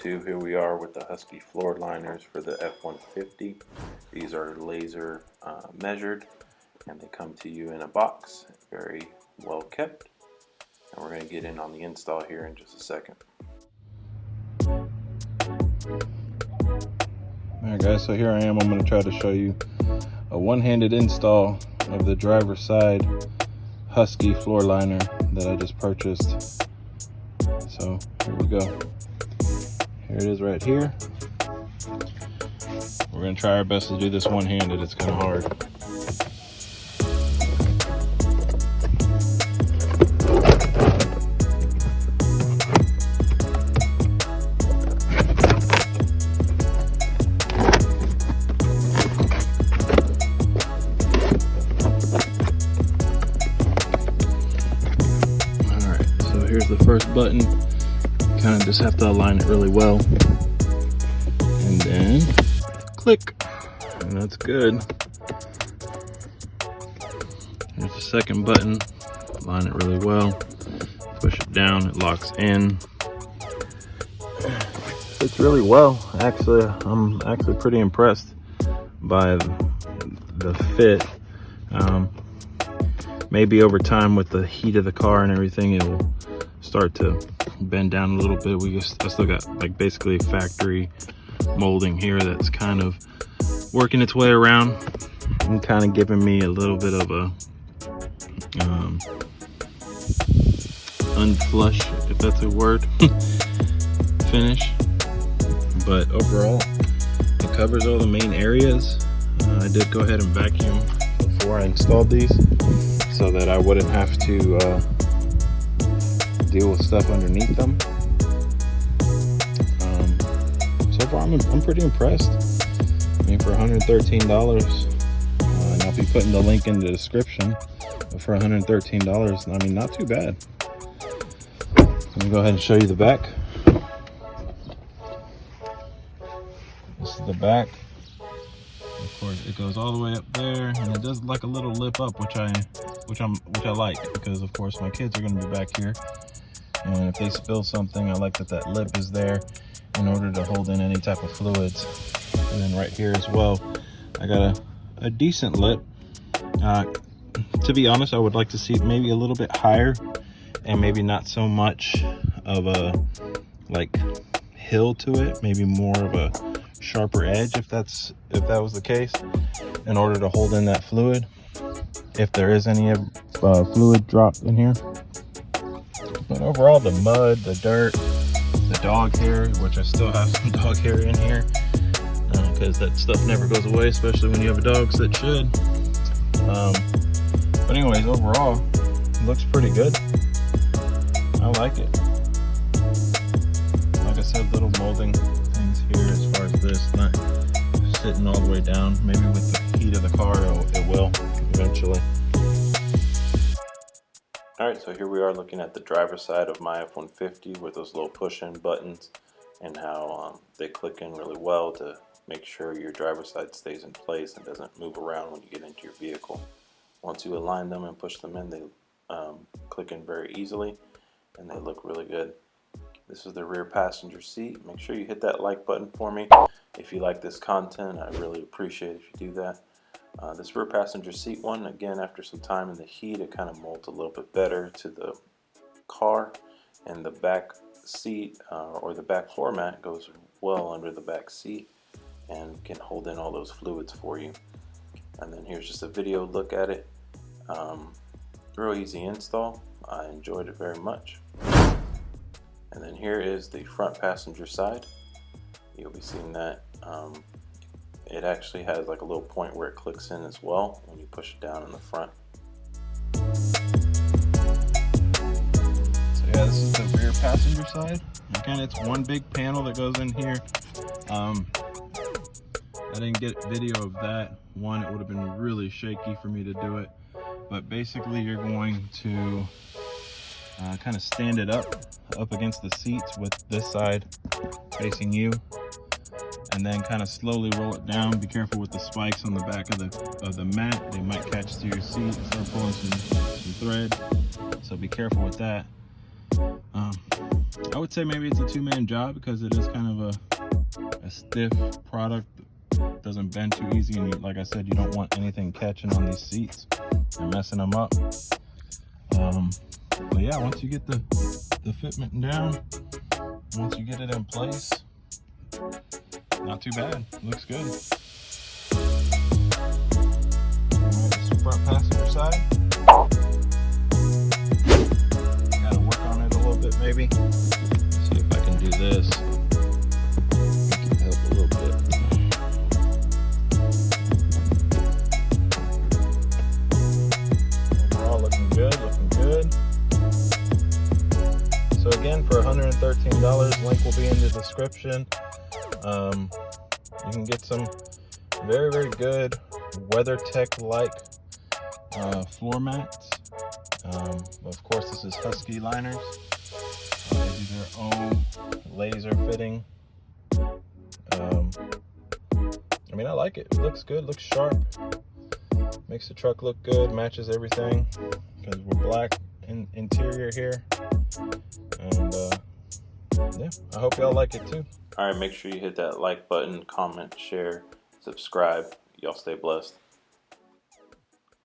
YouTube, here we are with the Husky floor liners for the F-150. These are laser measured, and they come to you in a box, very well kept. And we're going to get in on the install here in just a second. Alright guys, so here I am. I'm going to try to show you a one-handed install of the driver's side Husky floor liner that I just purchased. So here we go. Here it is right here. We're going to try our best to do this one-handed. It's kind of hard. Alright, so here's the first button. Kind of just have to align it really well, and then click, and that's good. Here's the second button. Align it really well, push it down, it locks in. Fits really well. Actually, I'm actually pretty impressed by the fit. Maybe over time with the heat of the car and everything, it will start to bend down a little bit. I still got like basically factory molding here that's kind of working its way around and kind of giving me a little bit of a unflush, if that's a word, finish. But overall, it covers all the main areas. I did go ahead and vacuum before I installed these so that I wouldn't have to deal with stuff underneath them. So far I'm pretty impressed. I mean, for $113, and I'll be putting the link in the description, but for $113, I mean, not too bad. Let me go ahead and show you the back. This is the back. Of course, it goes all the way up there, and it does like a little lip up, which I like, because of course my kids are going to be back here, and if they spill something, I like that lip is there in order to hold in any type of fluids. And then right here as well, I got a decent lip. To be honest, I would like to see it maybe a little bit higher, and maybe not so much of a like hill to it, maybe more of a sharper edge, if that was the case, in order to hold in that fluid, if there is any fluid drop in here. But overall, the mud, the dirt, the dog hair, which I still have some dog hair in here, because that stuff never goes away, especially when you have a dog, so it should. But anyways, overall, it looks pretty good. I like it. Like I said, little molding things here as far as this, not sitting all the way down. Maybe with the heat of the car, it will eventually. Alright, so here we are looking at the driver's side of my F-150 with those little push-in buttons, and how they click in really well to make sure your driver's side stays in place and doesn't move around when you get into your vehicle. Once you align them and push them in, they click in very easily, and they look really good. This is the rear passenger seat. Make sure you hit that like button for me if you like this content. I really appreciate it if you do that. This rear passenger seat one, again, after some time in the heat, it kind of molds a little bit better to the car, and the back seat or the back floor mat goes well under the back seat and can hold in all those fluids for you. And then here's just a video look at it. Real easy install. I enjoyed it very much. And then here is the front passenger side. You'll be seeing that it actually has like a little point where it clicks in as well when you push it down in the front. So yeah, this is the rear passenger side. Again, it's one big panel that goes in here. I didn't get video of that. One, it would have been really shaky for me to do it. But basically, you're going to kind of stand it up against the seats with this side facing you, and then kind of slowly roll it down. Be careful with the spikes on the back of the mat. They might catch to your seat and start pulling some thread, so be careful with that. I would say maybe it's a two-man job because it is kind of a stiff product. Doesn't bend too easy, and like I said, you don't want anything catching on these seats and messing them up. But yeah, once you get the fitment down, once you get it in place, not too bad. Looks good. Alright, this is front passenger side. Gotta work on it a little bit, maybe. See if I can do this. It can help a little bit. Overall, looking good, looking good. So again, for $113, link will be in the description. You can get some very, very good WeatherTech-like floor mats. Of course, this is Husky liners. They do their own laser fitting. I mean, I like it. It looks good, looks sharp. Makes the truck look good, matches everything. Because we're black interior here. And yeah, I hope y'all like it too. Alright, make sure you hit that like button, comment, share, subscribe. Y'all stay blessed.